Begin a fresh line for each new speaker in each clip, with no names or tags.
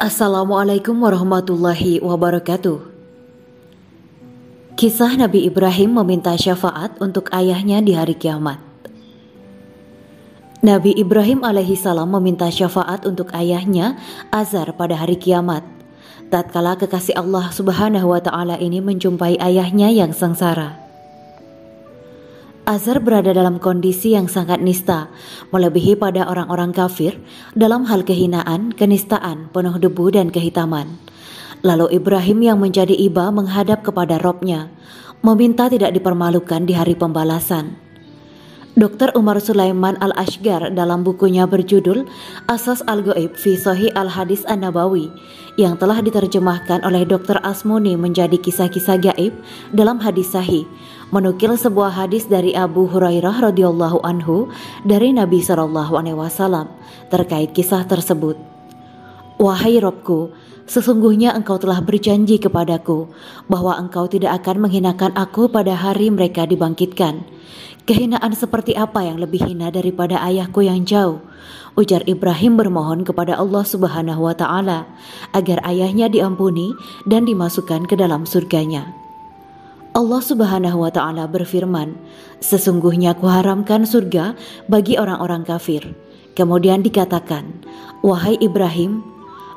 Assalamualaikum warahmatullahi wabarakatuh. Kisah Nabi Ibrahim meminta syafaat untuk ayahnya di hari kiamat. Nabi Ibrahim alaihi salam meminta syafaat untuk ayahnya Azar pada hari kiamat. Tatkala kekasih Allah Subhanahu wa taala ini menjumpai ayahnya yang sengsara. Azar berada dalam kondisi yang sangat nista, melebihi pada orang-orang kafir dalam hal kehinaan, kenistaan, penuh debu dan kehitaman. Lalu Ibrahim yang menjadi iba menghadap kepada Robnya, meminta tidak dipermalukan di hari pembalasan. Dr. Umar Sulaiman Al-Ashgar dalam bukunya berjudul Asas Al-Ghaib fi Sahih Al-Hadis An-Nabawi yang telah diterjemahkan oleh Dr. Asmuni menjadi kisah-kisah gaib dalam hadis sahih, menukil sebuah hadis dari Abu Hurairah radhiyallahu anhu dari Nabi SAW terkait kisah tersebut. Wahai Robku, sesungguhnya engkau telah berjanji kepadaku bahwa engkau tidak akan menghinakan aku pada hari mereka dibangkitkan. Kehinaan seperti apa yang lebih hina daripada ayahku yang jauh? Ujar Ibrahim bermohon kepada Allah Subhanahu wa taala agar ayahnya diampuni dan dimasukkan ke dalam surganya. Allah Subhanahu wa taala berfirman, sesungguhnya kuharamkan surga bagi orang-orang kafir. Kemudian dikatakan, wahai Ibrahim,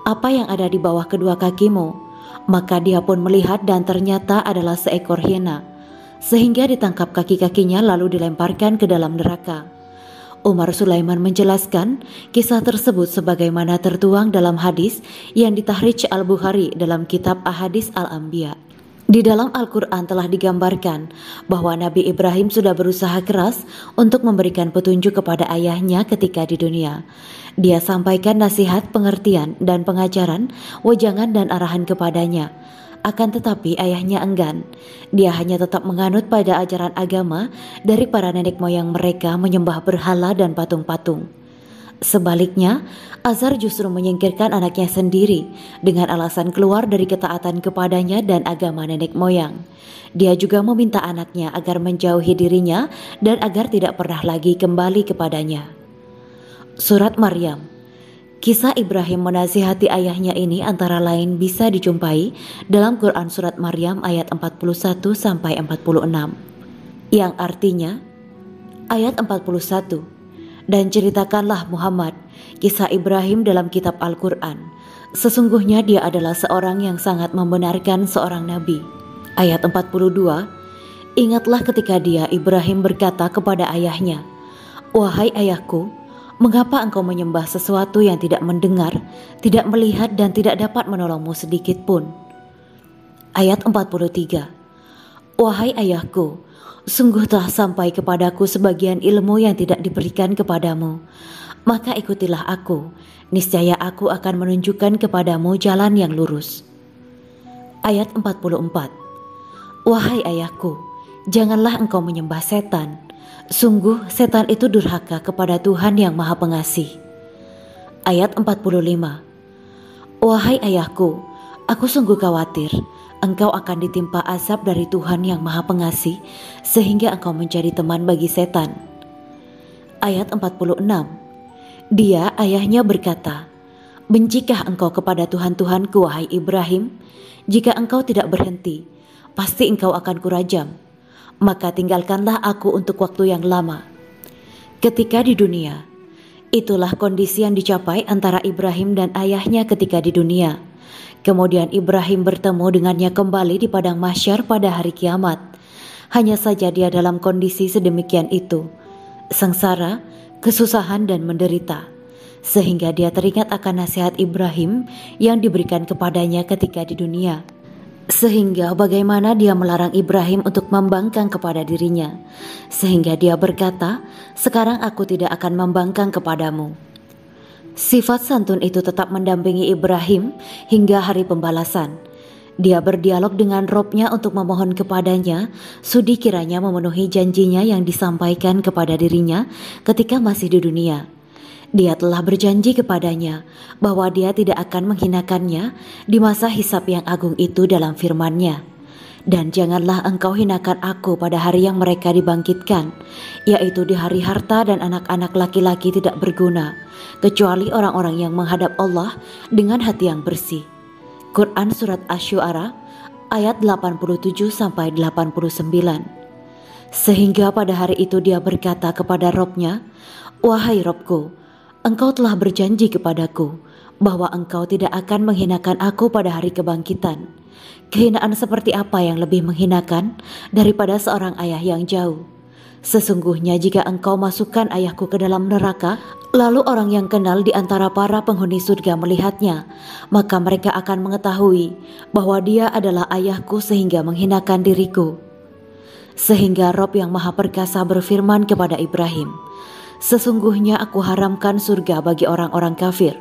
apa yang ada di bawah kedua kakimu? Maka dia pun melihat dan ternyata adalah seekor hiena, sehingga ditangkap kaki-kakinya lalu dilemparkan ke dalam neraka. Umar Sulaiman menjelaskan kisah tersebut sebagaimana tertuang dalam hadis yang ditahrij Al-Bukhari dalam kitab Ahadits Al-Anbiya. Di dalam Al-Quran telah digambarkan bahwa Nabi Ibrahim sudah berusaha keras untuk memberikan petunjuk kepada ayahnya ketika di dunia. Dia sampaikan nasihat, pengertian, dan pengajaran, wejangan dan arahan kepadanya. Akan tetapi ayahnya enggan. Dia hanya tetap menganut pada ajaran agama dari para nenek moyang mereka menyembah berhala dan patung-patung. Sebaliknya, Azar justru menyingkirkan anaknya sendiri dengan alasan keluar dari ketaatan kepadanya dan agama nenek moyang. Dia juga meminta anaknya agar menjauhi dirinya dan agar tidak pernah lagi kembali kepadanya. Surat Maryam. Kisah Ibrahim menasihati ayahnya ini antara lain bisa dijumpai dalam Quran Surat Maryam ayat 41-46 yang artinya ayat 41, dan ceritakanlah Muhammad kisah Ibrahim dalam kitab Al-Quran, sesungguhnya dia adalah seorang yang sangat membenarkan seorang nabi. Ayat 42, ingatlah ketika dia Ibrahim berkata kepada ayahnya, wahai ayahku, mengapa engkau menyembah sesuatu yang tidak mendengar, tidak melihat dan tidak dapat menolongmu sedikit pun? Ayat 43, wahai ayahku, sungguh telah sampai kepadaku sebagian ilmu yang tidak diberikan kepadamu. Maka ikutilah aku, niscaya aku akan menunjukkan kepadamu jalan yang lurus. Ayat 44, wahai ayahku, janganlah engkau menyembah setan. Sungguh setan itu durhaka kepada Tuhan yang Maha Pengasih. Ayat 45, wahai ayahku, aku sungguh khawatir engkau akan ditimpa azab dari Tuhan yang Maha Pengasih sehingga engkau menjadi teman bagi setan. Ayat 46, dia ayahnya berkata, bencikah engkau kepada Tuhan-Tuhanku wahai Ibrahim? Jika engkau tidak berhenti, pasti engkau akan kurajam. Maka tinggalkanlah aku untuk waktu yang lama. Ketika di dunia, itulah kondisi yang dicapai antara Ibrahim dan ayahnya ketika di dunia. Kemudian Ibrahim bertemu dengannya kembali di padang mahsyar pada hari kiamat. Hanya saja dia dalam kondisi sedemikian itu, sengsara, kesusahan dan menderita, sehingga dia teringat akan nasihat Ibrahim yang diberikan kepadanya ketika di dunia. Sehingga bagaimana dia melarang Ibrahim untuk membangkang kepada dirinya, sehingga dia berkata, sekarang aku tidak akan membangkang kepadamu. Sifat santun itu tetap mendampingi Ibrahim hingga hari pembalasan. Dia berdialog dengan Robnya untuk memohon kepadanya sudi kiranya memenuhi janjinya yang disampaikan kepada dirinya ketika masih di dunia. Dia telah berjanji kepadanya bahwa dia tidak akan menghinakannya di masa hisab yang agung itu dalam firman-Nya. Dan janganlah engkau hinakan aku pada hari yang mereka dibangkitkan, yaitu di hari harta dan anak-anak laki-laki tidak berguna, kecuali orang-orang yang menghadap Allah dengan hati yang bersih. Quran Surat Asy-Syu'ara ayat 87-89. Sehingga pada hari itu dia berkata kepada Robnya, "Wahai Robku, engkau telah berjanji kepadaku bahwa engkau tidak akan menghinakan aku pada hari kebangkitan. Kehinaan seperti apa yang lebih menghinakan daripada seorang ayah yang jauh? Sesungguhnya jika engkau masukkan ayahku ke dalam neraka, lalu orang yang kenal di antara para penghuni surga melihatnya, maka mereka akan mengetahui bahwa dia adalah ayahku sehingga menghinakan diriku." Sehingga Rob yang Maha Perkasa berfirman kepada Ibrahim, "Sesungguhnya aku haramkan surga bagi orang-orang kafir."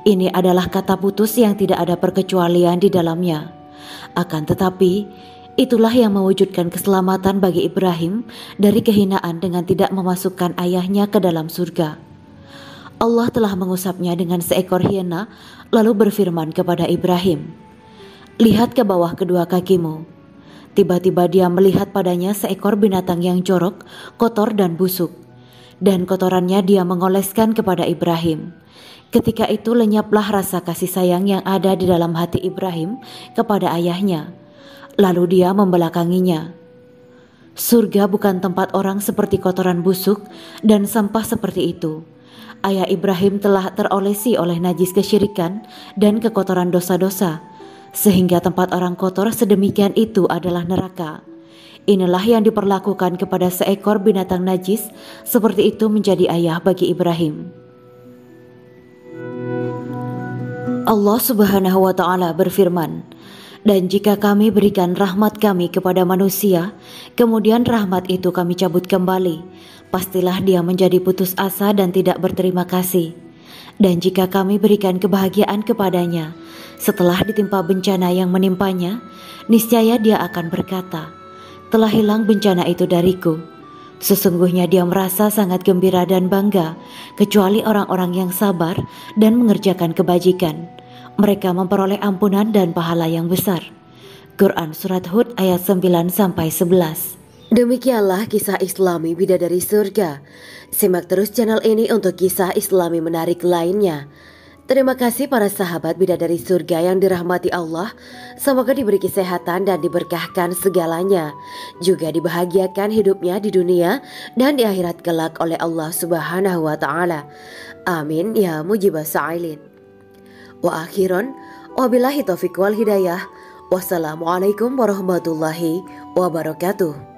Ini adalah kata putus yang tidak ada perkecualian di dalamnya. Akan tetapi, itulah yang mewujudkan keselamatan bagi Ibrahim dari kehinaan dengan tidak memasukkan ayahnya ke dalam surga. Allah telah mengusapnya dengan seekor hiena, lalu berfirman kepada Ibrahim, "Lihat ke bawah kedua kakimu." Tiba-tiba dia melihat padanya seekor binatang yang jorok, kotor dan busuk. Dan kotorannya dia mengoleskan kepada Ibrahim. Ketika itu lenyaplah rasa kasih sayang yang ada di dalam hati Ibrahim kepada ayahnya. Lalu dia membelakanginya. Surga bukan tempat orang seperti kotoran busuk dan sampah seperti itu. Ayah Ibrahim telah terolesi oleh najis kesyirikan dan kekotoran dosa-dosa, sehingga tempat orang kotor sedemikian itu adalah neraka. Inilah yang diperlakukan kepada seekor binatang najis, seperti itu menjadi ayah bagi Ibrahim. Allah Subhanahu wa Ta'ala berfirman, "Dan jika kami berikan rahmat kami kepada manusia, kemudian rahmat itu kami cabut kembali, pastilah dia menjadi putus asa dan tidak berterima kasih. Dan jika kami berikan kebahagiaan kepadanya, setelah ditimpa bencana yang menimpanya, niscaya dia akan berkata, 'Telah hilang bencana itu dariku.' Sesungguhnya dia merasa sangat gembira dan bangga, kecuali orang-orang yang sabar dan mengerjakan kebajikan. Mereka memperoleh ampunan dan pahala yang besar." Quran Surat Hud ayat 9-11. Demikianlah kisah Islami Bidadari Surga. Simak terus channel ini untuk kisah Islami menarik lainnya. Terima kasih para sahabat Bidadari Surga yang dirahmati Allah. Semoga diberi kesehatan dan diberkahkan segalanya. Juga dibahagiakan hidupnya di dunia dan di akhirat kelak oleh Allah Subhanahu wa Ta'ala. Amin ya mujibas sa'ilin. Wa akhiran, wabillahi taufiq wal hidayah. Wassalamualaikum warahmatullahi wabarakatuh.